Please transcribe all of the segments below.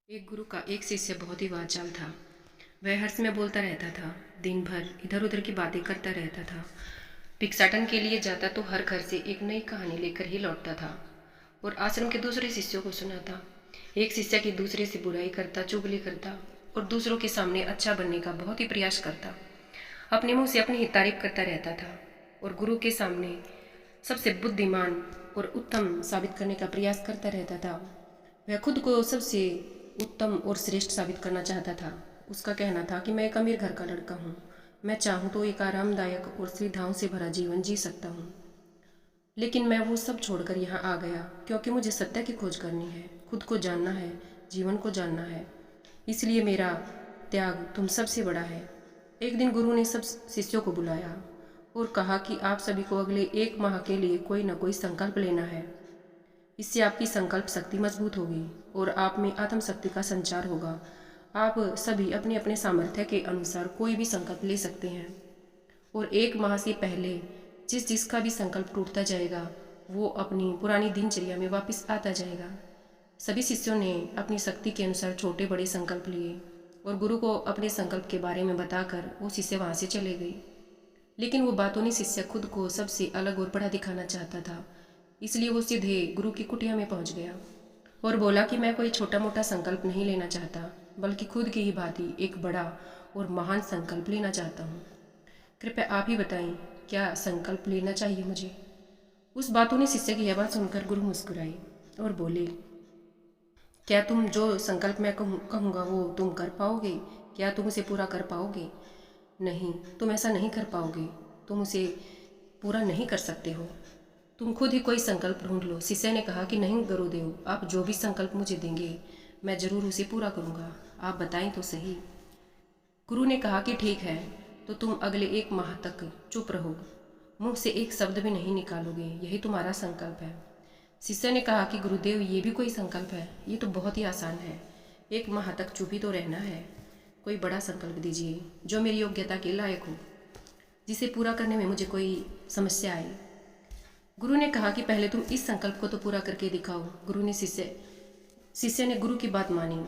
एक गुरु का एक शिष्य बहुत ही वाचाल था। वह हर समय बोलता रहता था। दिन भर इधर उधर की बातें करता रहता था। भिक्षाटन के लिए जाता तो हर घर से एक नई कहानी लेकर ही लौटता था और आश्रम के दूसरे शिष्यों को सुनाता। एक शिष्य की दूसरे से बुराई करता, चुगली करता और दूसरों के सामने अच्छा बनने का बहुत ही प्रयास करता। अपने मुंह से अपनी ही तारीफ करता रहता था और गुरु के सामने सबसे बुद्धिमान और उत्तम साबित करने का प्रयास करता रहता था। वह खुद को सबसे उत्तम और श्रेष्ठ साबित करना चाहता था। उसका कहना था कि मैं एक अमीर घर का लड़का हूँ। मैं चाहूँ तो एक आरामदायक और सुविधाओं से भरा जीवन जी सकता हूँ, लेकिन मैं वो सब छोड़कर यहाँ आ गया क्योंकि मुझे सत्य की खोज करनी है, खुद को जानना है, जीवन को जानना है। इसलिए मेरा त्याग तुम सबसे बड़ा है। एक दिन गुरु ने सब शिष्यों को बुलाया और कहा कि आप सभी को अगले 1 माह के लिए कोई न कोई संकल्प लेना है। इससे आपकी संकल्प शक्ति मजबूत होगी और आप में आत्मशक्ति का संचार होगा। आप सभी अपने अपने सामर्थ्य के अनुसार कोई भी संकल्प ले सकते हैं और 1 माह से पहले जिसका भी संकल्प टूटता जाएगा वो अपनी पुरानी दिनचर्या में वापस आता जाएगा। सभी शिष्यों ने अपनी शक्ति के अनुसार छोटे बड़े संकल्प लिए और गुरु को अपने संकल्प के बारे में बताकर वो शिष्य वहाँ से चले गए। लेकिन वो बातूनी शिष्य खुद को सबसे अलग और बड़ा दिखाना चाहता था, इसलिए वो सीधे गुरु की कुटिया में पहुंच गया और बोला कि मैं कोई छोटा मोटा संकल्प नहीं लेना चाहता, बल्कि खुद की ही भांति एक बड़ा और महान संकल्प लेना चाहता हूँ। कृपया आप ही बताएं, क्या संकल्प लेना चाहिए मुझे। उस बातूनी शिष्य की यह बात सुनकर गुरु मुस्कुराए और बोले, क्या तुम जो संकल्प मैं कहूँगा वो तुम कर पाओगे? क्या तुम उसे पूरा कर पाओगे? नहीं, तुम ऐसा नहीं कर पाओगे। तुम उसे पूरा नहीं कर सकते हो। तुम खुद ही कोई संकल्प ढूंढ लो। शिष्य ने कहा कि नहीं गुरुदेव, आप जो भी संकल्प मुझे देंगे मैं जरूर उसे पूरा करूँगा। आप बताएं तो सही। गुरु ने कहा कि ठीक है, तो तुम अगले 1 माह तक चुप रहो, मुंह से एक शब्द भी नहीं निकालोगे। यही तुम्हारा संकल्प है। शिष्य ने कहा कि गुरुदेव, ये भी कोई संकल्प है? ये तो बहुत ही आसान है। 1 माह तक चुप ही तो रहना है। कोई बड़ा संकल्प दीजिए जो मेरी योग्यता के लायक हो, जिसे पूरा करने में मुझे कोई समस्या आए। गुरु ने कहा कि पहले तुम इस संकल्प को तो पूरा करके दिखाओ। शिष्य ने गुरु की बात मानी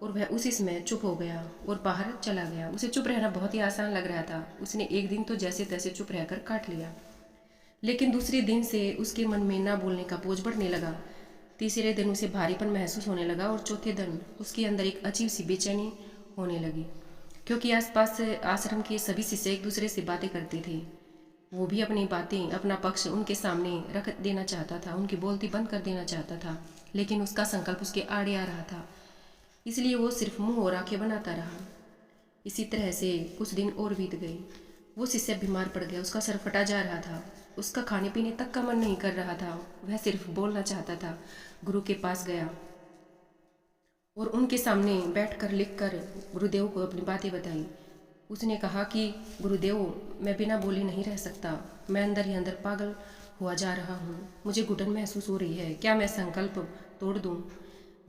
और वह उसी समय चुप हो गया और बाहर चला गया। उसे चुप रहना बहुत ही आसान लग रहा था। उसने एक दिन तो जैसे तैसे चुप रहकर काट लिया, लेकिन दूसरे दिन से उसके मन में ना बोलने का बोझ बढ़ने लगा। तीसरे दिन उसे भारीपन महसूस होने लगा और चौथे दिन उसके अंदर एक अजीब सी बेचैनी होने लगी, क्योंकि आसपास आश्रम के सभी शिष्य एक दूसरे से बातें करते थे। वो भी अपनी बातें, अपना पक्ष उनके सामने रख देना चाहता था, उनकी बोलती बंद कर देना चाहता था, लेकिन उसका संकल्प उसके आड़े आ रहा था। इसलिए वो सिर्फ मुंह और आंखें बनाता रहा। इसी तरह से कुछ दिन और बीत गए। वो शिष्य बीमार पड़ गया। उसका सर फटा जा रहा था। उसका खाने पीने तक का मन नहीं कर रहा था। वह सिर्फ बोलना चाहता था। गुरु के पास गया और उनके सामने बैठकर लिखकर गुरुदेव को अपनी बातें बताई। उसने कहा कि गुरुदेव, मैं बिना बोले नहीं रह सकता। मैं अंदर ही अंदर पागल हुआ जा रहा हूँ। मुझे घुटन महसूस हो रही है। क्या मैं संकल्प तोड़ दूँ?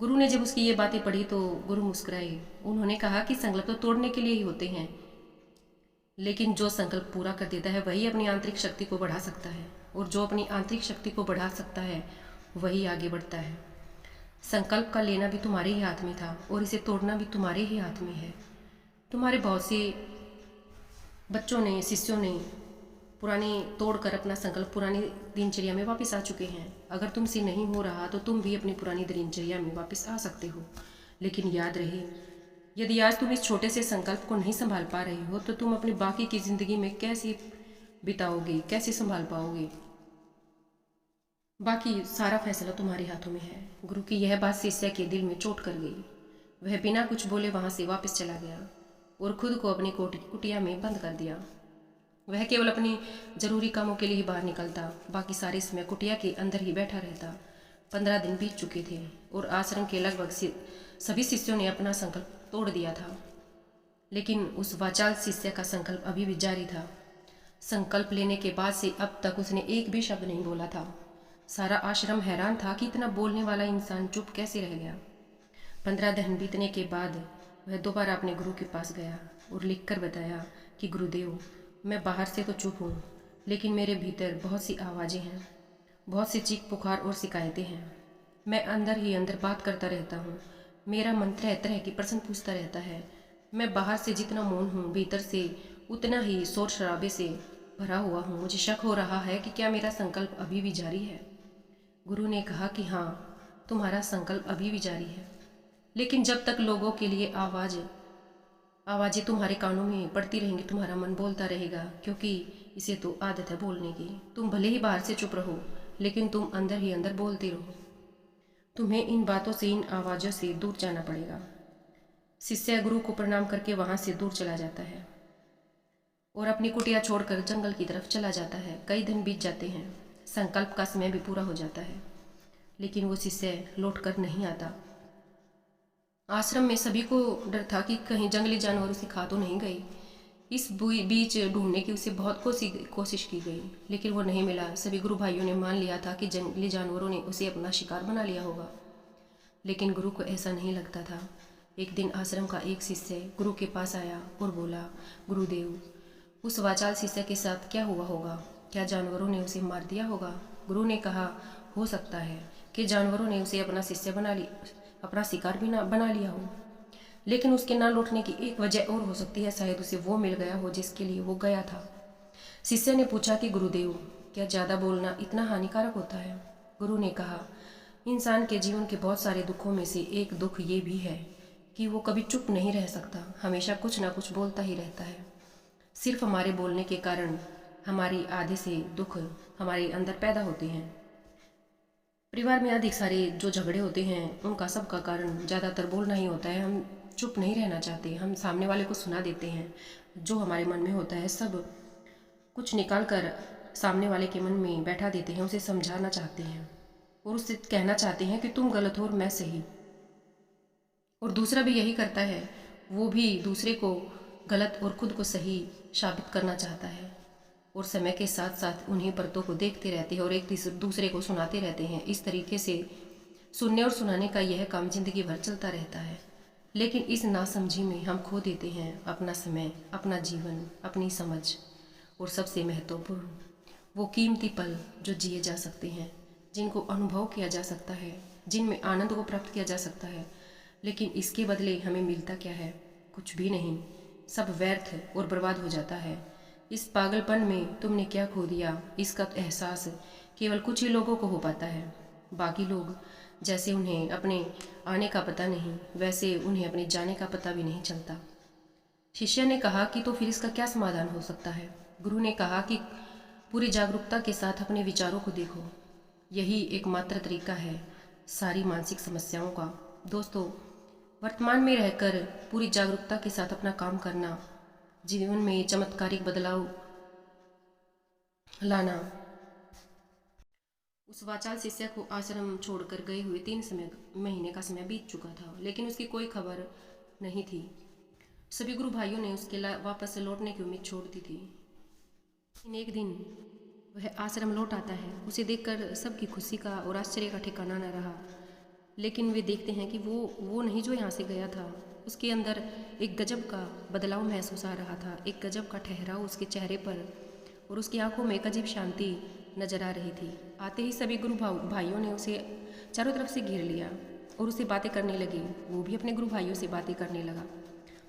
गुरु ने जब उसकी ये बातें पढ़ी तो गुरु मुस्कुराए। उन्होंने कहा कि संकल्प तो तोड़ने के लिए ही होते हैं, लेकिन जो संकल्प पूरा कर देता है वही अपनी आंतरिक शक्ति को बढ़ा सकता है, और जो अपनी आंतरिक शक्ति को बढ़ा सकता है वही आगे बढ़ता है। संकल्प का लेना भी तुम्हारे ही हाथ में था और इसे तोड़ना भी तुम्हारे ही हाथ में है। तुम्हारे बहुत से बच्चों ने, शिष्यों ने पुरानी तोड़कर अपना संकल्प पुरानी दिनचर्या में वापस आ चुके हैं। अगर तुमसे नहीं हो रहा तो तुम भी अपनी पुरानी दिनचर्या में वापस आ सकते हो। लेकिन याद रहे, यदि आज तुम इस छोटे से संकल्प को नहीं संभाल पा रहे हो तो तुम अपनी बाकी की जिंदगी में कैसे बिताओगे, कैसे संभाल पाओगे? बाकी सारा फैसला तुम्हारे हाथों में है। गुरु की यह बात शिष्य के दिल में चोट कर गई। वह बिना कुछ बोले वहां से वापस चला गया और खुद को अपनी कुटिया में बंद कर दिया। वह केवल अपनी जरूरी कामों के लिए ही बाहर निकलता, बाकी सारे समय कुटिया के अंदर ही बैठा रहता। 15 दिन बीत चुके थे और आश्रम के लगभग सभी शिष्यों ने अपना संकल्प तोड़ दिया था, लेकिन उस वाचाल शिष्य का संकल्प अभी भी जारी था। संकल्प लेने के बाद से अब तक उसने एक भी शब्द नहीं बोला था। सारा आश्रम हैरान था कि इतना बोलने वाला इंसान चुप कैसे रह गया। 15 दिन बीतने के बाद वह दोबारा अपने गुरु के पास गया और लिखकर बताया कि गुरुदेव, मैं बाहर से तो चुप हूँ, लेकिन मेरे भीतर बहुत सी आवाज़ें हैं, बहुत सी चीख पुकार और शिकायतें हैं। मैं अंदर ही अंदर बात करता रहता हूँ। मेरा मन तरह तरह की प्रश्न पूछता रहता है। मैं बाहर से जितना मौन हूँ, भीतर से उतना ही शोर शराबे से भरा हुआ हूँ। मुझे शक हो रहा है कि क्या मेरा संकल्प अभी भी जारी है। गुरु ने कहा कि हाँ, तुम्हारा संकल्प अभी भी जारी है, लेकिन जब तक लोगों के लिए आवाज़ें तुम्हारे कानों में पड़ती रहेंगी, तुम्हारा मन बोलता रहेगा, क्योंकि इसे तो आदत है बोलने की। तुम भले ही बाहर से चुप रहो, लेकिन तुम अंदर ही अंदर बोलते रहो। तुम्हें इन बातों से, इन आवाज़ों से दूर जाना पड़ेगा। शिष्य गुरु को प्रणाम करके वहाँ से दूर चला जाता है और अपनी कुटिया छोड़कर जंगल की तरफ चला जाता है। कई दिन बीत जाते हैं, संकल्प का समय भी पूरा हो जाता है, लेकिन वो शिष्य लौट कर नहीं आता। आश्रम में सभी को डर था कि कहीं जंगली जानवर उसे खा तो नहीं गई। इस बीच ढूंढने की उसे बहुत कोशिश की गई, लेकिन वो नहीं मिला। सभी गुरु भाइयों ने मान लिया था कि जंगली जानवरों ने उसे अपना शिकार बना लिया होगा, लेकिन गुरु को ऐसा नहीं लगता था। एक दिन आश्रम का एक शिष्य गुरु के पास आया और बोला, गुरुदेव, उस वाचाल शिष्य के साथ क्या हुआ होगा? क्या जानवरों ने उसे मार दिया होगा? गुरु ने कहा, हो सकता है कि जानवरों ने उसे अपना शिकार भी ना बना लिया हो, लेकिन उसके ना लौटने की एक वजह और हो सकती है। शायद उसे वो मिल गया हो जिसके लिए वो गया था। शिष्य ने पूछा कि गुरुदेव, क्या ज़्यादा बोलना इतना हानिकारक होता है? गुरु ने कहा, इंसान के जीवन के बहुत सारे दुखों में से एक दुख ये भी है कि वो कभी चुप नहीं रह सकता, हमेशा कुछ ना कुछ बोलता ही रहता है। सिर्फ हमारे बोलने के कारण हमारी आधे से दुख हमारे अंदर पैदा होते हैं। परिवार में अधिक सारे जो झगड़े होते हैं, उनका सबका कारण ज़्यादातर बोलना ही होता है। हम चुप नहीं रहना चाहते, हम सामने वाले को सुना देते हैं। जो हमारे मन में होता है सब कुछ निकाल कर सामने वाले के मन में बैठा देते हैं, उसे समझाना चाहते हैं और उससे कहना चाहते हैं कि तुम गलत हो और मैं सही। और दूसरा भी यही करता है, वो भी दूसरे को गलत और खुद को सही साबित करना चाहता है, और समय के साथ साथ उन्हीं परतों को देखते रहते हैं और एक दूसरे को सुनाते रहते हैं। इस तरीके से सुनने और सुनाने का यह काम जिंदगी भर चलता रहता है, लेकिन इस नासमझी में हम खो देते हैं अपना समय, अपना जीवन, अपनी समझ, और सबसे महत्वपूर्ण वो कीमती पल जो जिए जा सकते हैं, जिनको अनुभव किया जा सकता है, जिनमें आनंद को प्राप्त किया जा सकता है। लेकिन इसके बदले हमें मिलता क्या है? कुछ भी नहीं, सब व्यर्थ और बर्बाद हो जाता है। इस पागलपन में तुमने क्या खो दिया, इसका एहसास केवल कुछ ही लोगों को हो पाता है। बाकी लोग जैसे उन्हें अपने आने का पता नहीं, वैसे उन्हें अपने जाने का पता भी नहीं चलता। शिष्य ने कहा कि तो फिर इसका क्या समाधान हो सकता है? गुरु ने कहा कि पूरी जागरूकता के साथ अपने विचारों को देखो, यही एकमात्र तरीका है सारी मानसिक समस्याओं का। दोस्तों, वर्तमान में रहकर पूरी जागरूकता के साथ अपना काम करना, जीवन में चमत्कारिक बदलाव लाना। उस वाचाल शिष्य को आश्रम छोड़कर गए हुए 3 महीने का समय बीत चुका था, लेकिन उसकी कोई खबर नहीं थी। सभी गुरु भाइयों ने उसके वापस लौटने की उम्मीद छोड़ दी थी। लेकिन एक दिन वह आश्रम लौट आता है। उसे देखकर सबकी खुशी का और आश्चर्य का ठिकाना न रहा। लेकिन वे देखते हैं कि वो नहीं जो यहाँ से गया था। उसके अंदर एक गजब का बदलाव महसूस आ रहा था, एक गजब का ठहराव उसके चेहरे पर, और उसकी आंखों में एक अजीब शांति नजर आ रही थी। आते ही सभी गुरु भाइयों ने उसे चारों तरफ से घेर लिया और उससे बातें करने लगे। वो भी अपने गुरु भाइयों से बातें करने लगा।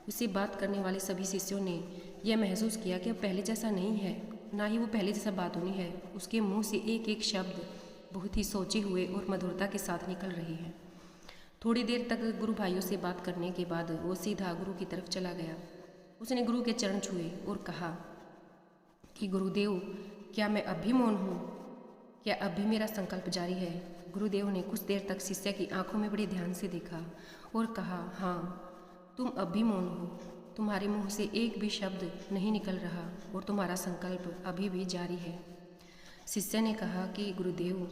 उससे बात करने वाले सभी शिष्यों ने यह महसूस किया कि अब पहले जैसा नहीं है, ना ही वो पहले जैसा बात होनी है। उसके मुंह से एक एक शब्द बहुत ही सोचे हुए और मधुरता के साथ निकल रही है। थोड़ी देर तक गुरु भाइयों से बात करने के बाद वो सीधा गुरु की तरफ चला गया। उसने गुरु के चरण छुए और कहा कि गुरुदेव, क्या मैं अब भी मौन हूँ? क्या अब भी मेरा संकल्प जारी है? गुरुदेव ने कुछ देर तक शिष्य की आंखों में बड़े ध्यान से देखा और कहा, हाँ, तुम अब भी मौन हो। तुम्हारे मुंह से एक भी शब्द नहीं निकल रहा और तुम्हारा संकल्प अभी भी जारी है। शिष्य ने कहा कि गुरुदेव,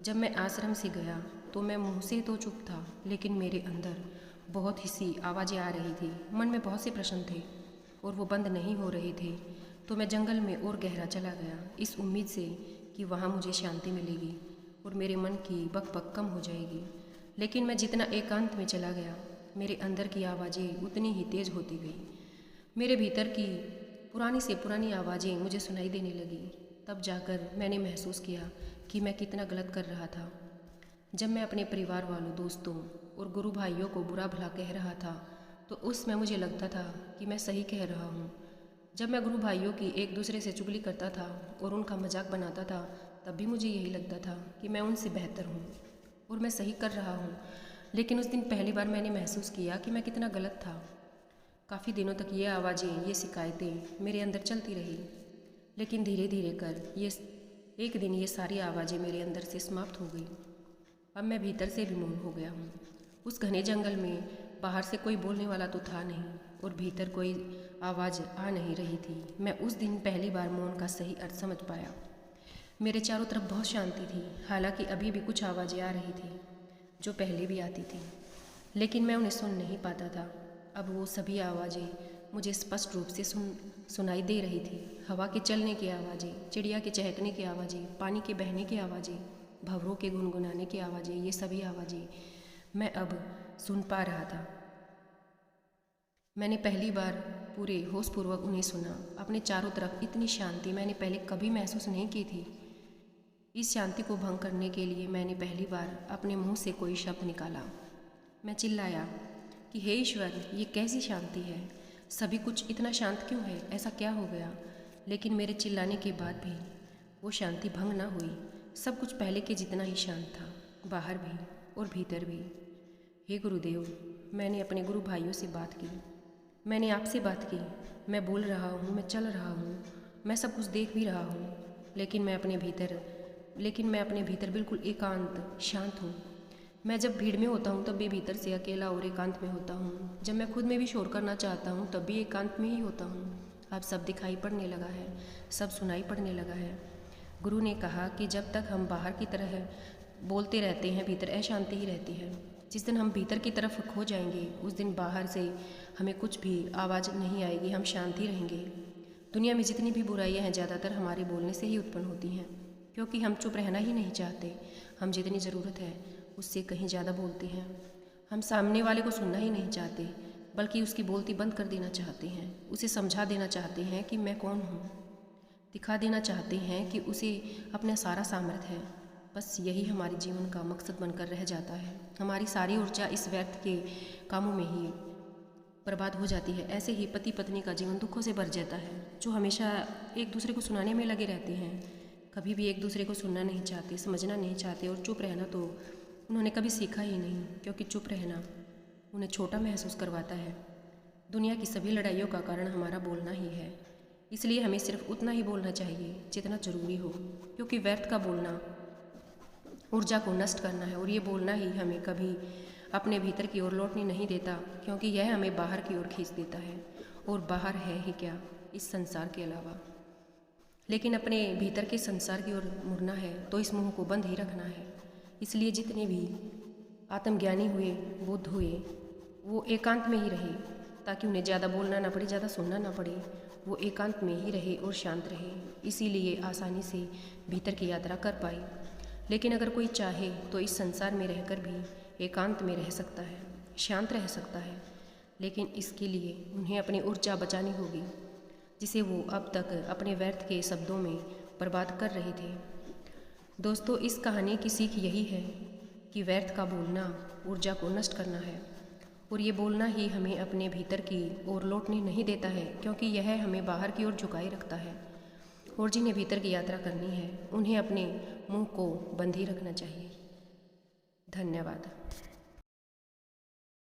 जब मैं आश्रम से गया तो मैं मुंह से तो चुप था, लेकिन मेरे अंदर बहुत ही सी आवाज़ें आ रही थी। मन में बहुत से प्रश्न थे और वो बंद नहीं हो रहे थे। तो मैं जंगल में और गहरा चला गया, इस उम्मीद से कि वहाँ मुझे शांति मिलेगी और मेरे मन की बकबक कम हो जाएगी। लेकिन मैं जितना एकांत में चला गया, मेरे अंदर की आवाज़ें उतनी ही तेज़ होती गई। मेरे भीतर की पुरानी से पुरानी आवाज़ें मुझे सुनाई देने लगी। तब जाकर मैंने महसूस किया कि मैं कितना गलत कर रहा था। जब मैं अपने परिवार वालों, दोस्तों और गुरु भाइयों को बुरा भला कह रहा था, तो उसमें मुझे लगता था कि मैं सही कह रहा हूँ। जब मैं गुरु भाइयों की एक दूसरे से चुगली करता था और उनका मजाक बनाता था, तब भी मुझे यही लगता था कि मैं उनसे बेहतर हूँ और मैं सही कर रहा हूँ। लेकिन उस दिन पहली बार मैंने महसूस किया कि मैं कितना गलत था। काफ़ी दिनों तक ये आवाज़ें, ये शिकायतें मेरे अंदर चलती रही, लेकिन धीरे धीरे कर एक दिन ये सारी आवाज़ें मेरे अंदर से समाप्त हो गई। अब मैं भीतर से भी मौन हो गया हूँ। उस घने जंगल में बाहर से कोई बोलने वाला तो था नहीं और भीतर कोई आवाज़ आ नहीं रही थी। मैं उस दिन पहली बार मौन का सही अर्थ समझ पाया। मेरे चारों तरफ बहुत शांति थी, हालांकि अभी भी कुछ आवाज़ें आ रही थी जो पहले भी आती थी, लेकिन मैं उन्हें सुन नहीं पाता था। अब वो सभी आवाज़ें मुझे स्पष्ट रूप से सुनाई दे रही थी। हवा के चलने की आवाज़ें, चिड़िया के चहकने की आवाज़ें, पानी के बहने की आवाज़ें, भंवरों के गुनगुनाने की आवाज़ें, ये सभी आवाज़ें मैं अब सुन पा रहा था। मैंने पहली बार पूरे होशपूर्वक उन्हें सुना। अपने चारों तरफ इतनी शांति मैंने पहले कभी महसूस नहीं की थी। इस शांति को भंग करने के लिए मैंने पहली बार अपने मुंह से कोई शब्द निकाला। मैं चिल्लाया कि हे ईश्वर, ये कैसी शांति है? सभी कुछ इतना शांत क्यों है? ऐसा क्या हो गया? लेकिन मेरे चिल्लाने के बाद भी वो शांति भंग न हुई। सब कुछ पहले के जितना ही शांत था, बाहर भी और भीतर भी। हे गुरुदेव, मैंने अपने गुरु भाइयों से बात की, मैंने आपसे बात की। मैं बोल रहा हूँ, मैं चल रहा हूँ, मैं सब कुछ देख भी रहा हूँ, लेकिन मैं अपने भीतर बिल्कुल एकांत शांत हूँ। मैं जब भीड़ में होता हूँ तब भी भीतर से अकेला और एकांत में होता हूँ। जब मैं खुद में भी शोर करना चाहता हूँ तब भी एकांत में ही होता हूँ। अब सब दिखाई पड़ने लगा है, सब सुनाई पड़ने लगा है। गुरु ने कहा कि जब तक हम बाहर की तरह बोलते रहते हैं, भीतर अशांति ही रहती है। जिस दिन हम भीतर की तरफ खो जाएंगे, उस दिन बाहर से हमें कुछ भी आवाज़ नहीं आएगी, हम शांति रहेंगे। दुनिया में जितनी भी बुराइयां हैं, ज़्यादातर हमारे बोलने से ही उत्पन्न होती हैं, क्योंकि हम चुप रहना ही नहीं चाहते। हम जितनी ज़रूरत है उससे कहीं ज़्यादा बोलते हैं। हम सामने वाले को सुनना ही नहीं चाहते, बल्कि उसकी बोलती बंद कर देना चाहते हैं। उसे समझा देना चाहते हैं कि मैं कौन हूँ, दिखा देना चाहते हैं कि उसे अपना सारा सामर्थ्य है। बस यही हमारे जीवन का मकसद बनकर रह जाता है। हमारी सारी ऊर्जा इस व्यर्थ के कामों में ही बर्बाद हो जाती है। ऐसे ही पति पत्नी का जीवन दुखों से भर जाता है, जो हमेशा एक दूसरे को सुनाने में लगे रहते हैं, कभी भी एक दूसरे को सुनना नहीं चाहते, समझना नहीं चाहते। और चुप रहना तो उन्होंने कभी सीखा ही नहीं, क्योंकि चुप रहना उन्हें छोटा महसूस करवाता है। दुनिया की सभी लड़ाइयों का कारण हमारा बोलना ही है, इसलिए हमें सिर्फ उतना ही बोलना चाहिए जितना ज़रूरी हो, क्योंकि व्यर्थ का बोलना ऊर्जा को नष्ट करना है, और ये बोलना ही हमें कभी अपने भीतर की ओर लौटने नहीं देता, क्योंकि यह हमें बाहर की ओर खींच देता है। और बाहर है ही क्या इस संसार के अलावा। लेकिन अपने भीतर के संसार की ओर मुड़ना है तो इस मुंह को बंद ही रखना है। इसलिए जितने भी आत्मज्ञानी हुए, बुद्ध हुए, वो एकांत में ही रहे, ताकि उन्हें ज़्यादा बोलना ना पड़े, ज़्यादा सुनना ना पड़े। वो एकांत में ही रहे और शांत रहे, इसीलिए आसानी से भीतर की यात्रा कर पाए। लेकिन अगर कोई चाहे तो इस संसार में रहकर भी एकांत में रह सकता है, शांत रह सकता है, लेकिन इसके लिए उन्हें अपनी ऊर्जा बचानी होगी, जिसे वो अब तक अपने व्यर्थ के शब्दों में बर्बाद कर रहे थे। दोस्तों, इस कहानी की सीख यही है कि व्यर्थ का बोलना ऊर्जा को नष्ट करना है, और ये बोलना ही हमें अपने भीतर की ओर लौटने नहीं देता है, क्योंकि यह हमें बाहर की ओर झुकाए रखता है। और जिन्हें भीतर की यात्रा करनी है, उन्हें अपने मुंह को बंद ही रखना चाहिए। धन्यवाद।